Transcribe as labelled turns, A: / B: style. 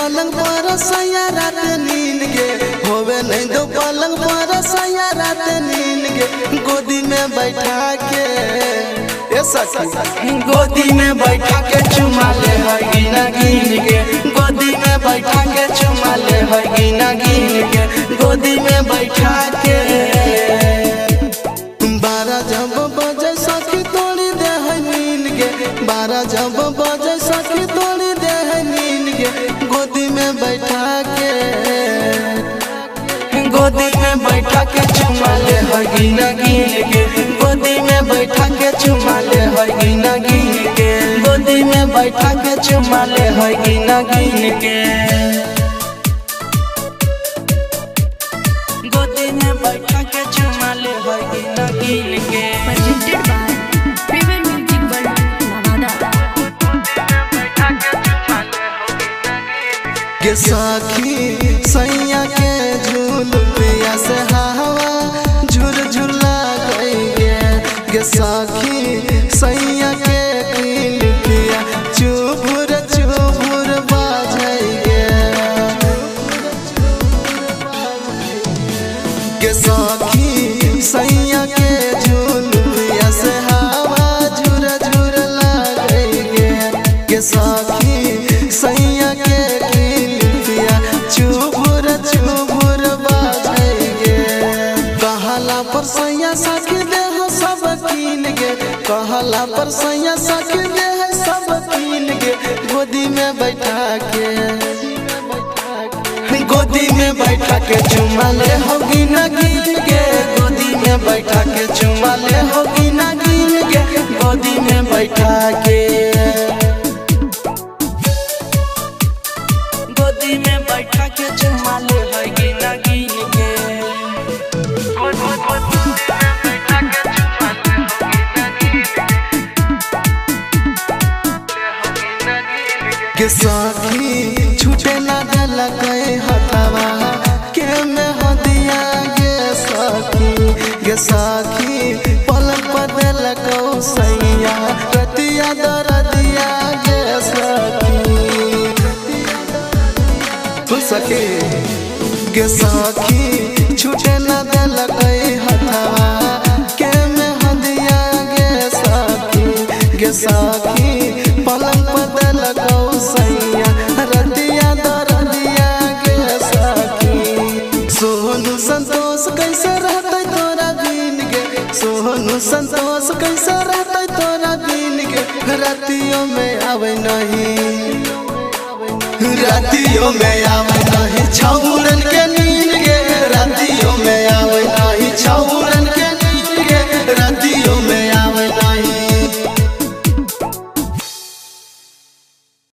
A: पलंग पर सैया रात नींद गे होवे नहीं दो पलंग पर सैया रात नींद गे गोदी में बैठा के गोदी में बैठा के चुमा ले है गिना गिन के गोदी में बैठा के चुमा ले है गिना गिन के गोदी में बैठा के 12 जब बजे सखी तोड़ी दे है नींद गे 12 जब बजे सखी तोड़ी दे है नींद गे गोदी में बैठा के गोदी में बैठा के चुमा ले है गिना गिन के गोदी में बैठा के चुमा ले है गिना गिन के गोदी में बैठा के चुमा ले है गिना गिन के गोदी में बैठा के चुमा ले है गिना गिन के के साखी सैया के झूल पिया से हवा झुर झुला गई गे साखी सैया के दिल पिया चुभुर चुभुर बाजाई गे साखी सैया के झूल पिया से हवा झुर झुर गई गे साखी सैया के पर सैया सखी दे हो सब कीन गे कहला पर सैया सखी दे है सब कीन गे गोदी में बैठा के गोदी में बैठा के चुमा ले होगी ना गिन के गोदी में बैठा के चुमा ले होगी ना गिन के गोदी में बैठा के गोदी में बैठा के चुमा ले होगी ना गिन के के साखी छूटे ना गला गए हथवा के में हदिया गे साखी पलक पर देला कौ सैया रतिया दरदिया गे सखी गे साखी छूटे ना गला गए हथवा के में हदिया गे साखी पलक पर देला कौ सैया रतिया दरदिया गे सखी सोनू संतोष कैसे रहते तोरा बिन गे सोनू संतोष कैसे रहते तोरा बिन गे रातियों में आवे नहीं रातियों में आवे नहीं छौरन के